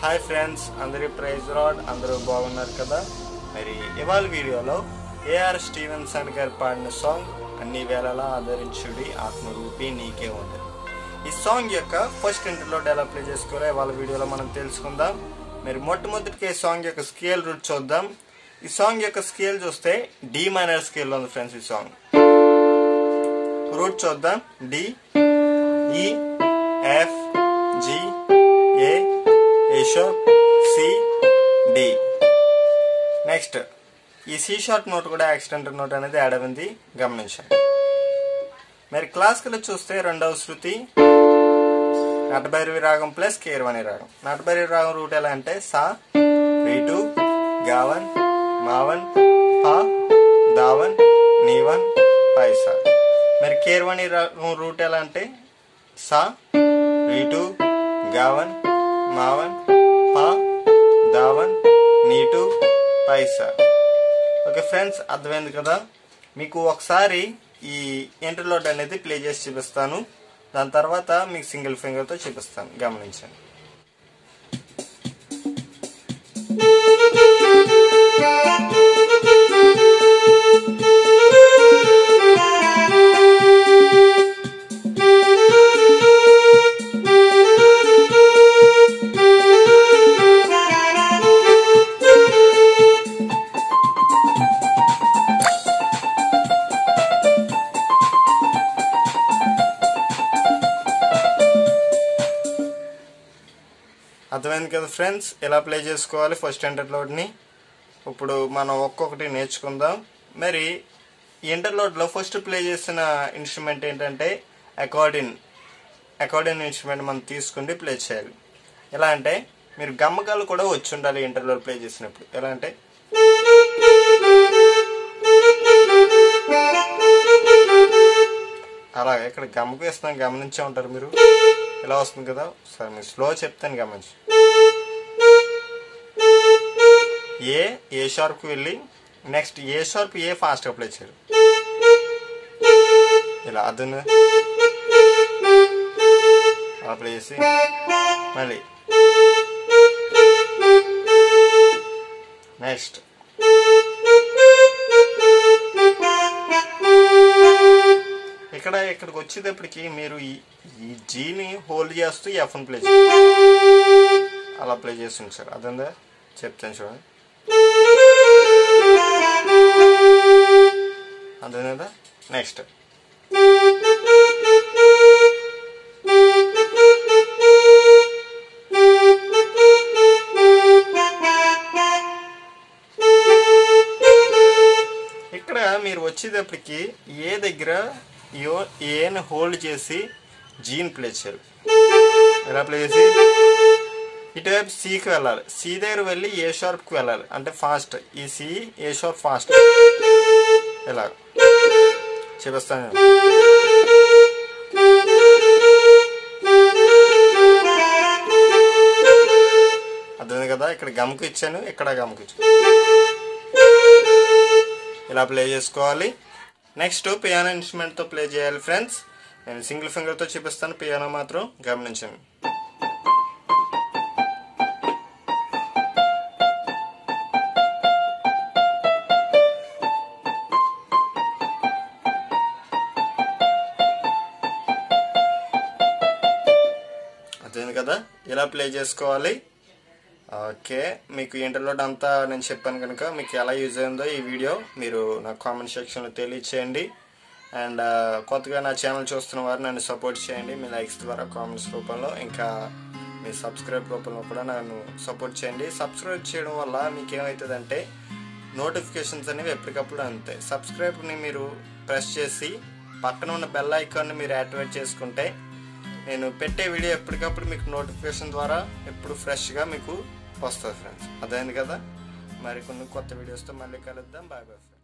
Hi friends, అందరి praise lord. అందరూ బాగున్నారు కదా? మరి ఇవాళ వీడియోలో ఏఆర్ స్టీవెన్సన్ గారు పాడిన సాంగ్ అన్ని వేళలా ఆదరించుడి ఆత్మరూపి నీకే ఉంది. ఈ సాంగ్ యొక్క ఫస్ట్ ఇంటర్లోడ్ ఎలా ప్లే చేసుకోవాలో ఇవాళ వీడియోలో మనం తెలుసుకుందాం. మరి మొట్టమొదటిగా ఈ సాంగ్ యొక్క స్కేల్ రూట్ చూద్దాం. ఈ సాంగ్ యొక్క స్కేల్ చూస్తే డి మైనర్ స్కేల్లో ఉంది ఫ్రెండ్స్. ఈ సాంగ్ రూట్ చూద్దాం. D, E, F, G, A, A sharp, C, D. Next ఈ సి షార్ప్ నోట్ కూడా యాక్సిడెంటల్ నోట్ అనేది యాడ్ అయింది, గమనించండి. మరి క్లాసికల్ చూస్తే రెండవ శృతి నటభైరవి రాగం ప్లస్ కీరవాణి రాగం. నటభైరవి రాగం రూట్ ఎలా అంటే సా, రీటు, గావన్, మావన్, పా, దావన్, నీవన్, పైసా. మరి కీరవాణి రాగం రూట్ ఎలా అంటే సా, రీటు, గావన్, మావన్, పా, దావన్, నీటు, పైసా. ఓకే ఫ్రెండ్స్, అర్థమైంది కదా? మీకు ఒకసారి ఈ ఇంటర్లోడ్ అనేది ప్లే చేసి చూపిస్తాను. దాని తర్వాత మీకు సింగిల్ ఫింగర్తో చూపిస్తాను, గమనించండి. అర్థమైంది కదా ఫ్రెండ్స్, ఎలా ప్లే చేసుకోవాలి ఫస్ట్ ఇంటర్లోడ్ని. ఇప్పుడు మనం ఒక్కొక్కటి నేర్చుకుందాం. మరి ఇంటర్లోడ్లో ఫస్ట్ ప్లే చేసిన ఇన్స్ట్రుమెంట్ ఏంటంటే అకార్డియన్ ఇన్స్ట్రుమెంట్ మనం తీసుకుని ప్లే చేయాలి. ఎలా అంటే మీరు గమ్మకాలు కూడా వచ్చి ఉండాలి ఇంటర్లోడ్ ప్లే చేసినప్పుడు. ఎలా అంటే అలా ఇక్కడ గమ్మకు వేస్తున్నాం, గమనించే ఉంటారు మీరు. ఇలా వస్తుంది కదా, సరే మీరు స్లో చెప్తాను, గమనించి. ఏ షార్ప్కి వెళ్ళి నెక్స్ట్ ఏ షార్ప్ ఏ ఫాస్ట్గా ప్లే చేయాలి. ఇలా అదును అలా ప్లే చేసి మళ్ళీ నెక్స్ట్ ఇక్కడికి వచ్చేటప్పటికి మీరు ఈ జీని హోల్డ్ చేస్తూ ఎఫ్ని ప్లే చేయాలి. అలా ప్లే చేస్తుంది సార్, అదంతా చెప్తాను చూడండి. అదే కదా. నెక్స్ట్ ఇక్కడ మీరు వచ్చేటప్పటికి ఏ దగ్గర ఏని హోల్డ్ చేసి జీని ప్లే చేయాలి. ఎలా ప్లే చేసి ఇటువైపు సికి వెళ్ళాలి. సి దగ్గర వెళ్ళి ఏ షార్ప్కి వెళ్ళాలి, అంటే ఫాస్ట్. ఈ సి ఏ షార్ప్ ఫాస్ట్. ఎలా చూపిస్తాను. అర్థమైంది కదా? ఇక్కడ గమకు ఇచ్చాను, ఇక్కడ గమకు ఇచ్చాను. ఇలా ప్లే చేసుకోవాలి. నెక్స్ట్ పియానో ఇన్స్ట్రుమెంట్తో ప్లే చేయాలి ఫ్రెండ్స్. నేను సింగిల్ ఫింగర్తో చూపిస్తాను, పియానో మాత్రం గమనించండి. అర్థమైంది కదా? ఇలా ప్లే చేసుకోవాలి. ఓకే, మీకు ఇంటర్లోడ్ అంతా నేను చెప్పాను కనుక మీకు ఎలా యూజ్ అయిందో ఈ వీడియో మీరు నాకు కామెంట్ సెక్షన్లో తెలియచేయండి. అండ్ కొత్తగా నా ఛానల్ చూస్తున్న వారు నన్ను సపోర్ట్ చేయండి మీ లైక్స్ ద్వారా, కామెంట్స్ రూపంలో, ఇంకా మీ సబ్స్క్రైబ్ రూపంలో కూడా నన్ను సపోర్ట్ చేయండి. సబ్స్క్రైబ్ చేయడం వల్ల మీకు ఏమవుతుందంటే నోటిఫికేషన్స్ అనేవి ఎప్పటికప్పుడు అందుతాయి. సబ్స్క్రైబ్ని మీరు ప్రెస్ చేసి పక్కన ఉన్న బెల్ ఐకాన్ని మీరు యాక్టివేట్ చేసుకుంటే నేను పెట్టే వీడియో ఎప్పటికప్పుడు మీకు నోటిఫికేషన్ ద్వారా ఎప్పుడు ఫ్రెష్గా మీకు వస్తుంది ఫ్రెండ్స్. అదైంది కదా? మరి కొన్ని కొత్త వీడియోస్తో మళ్ళీ కలుద్దాం. Bye bye friends.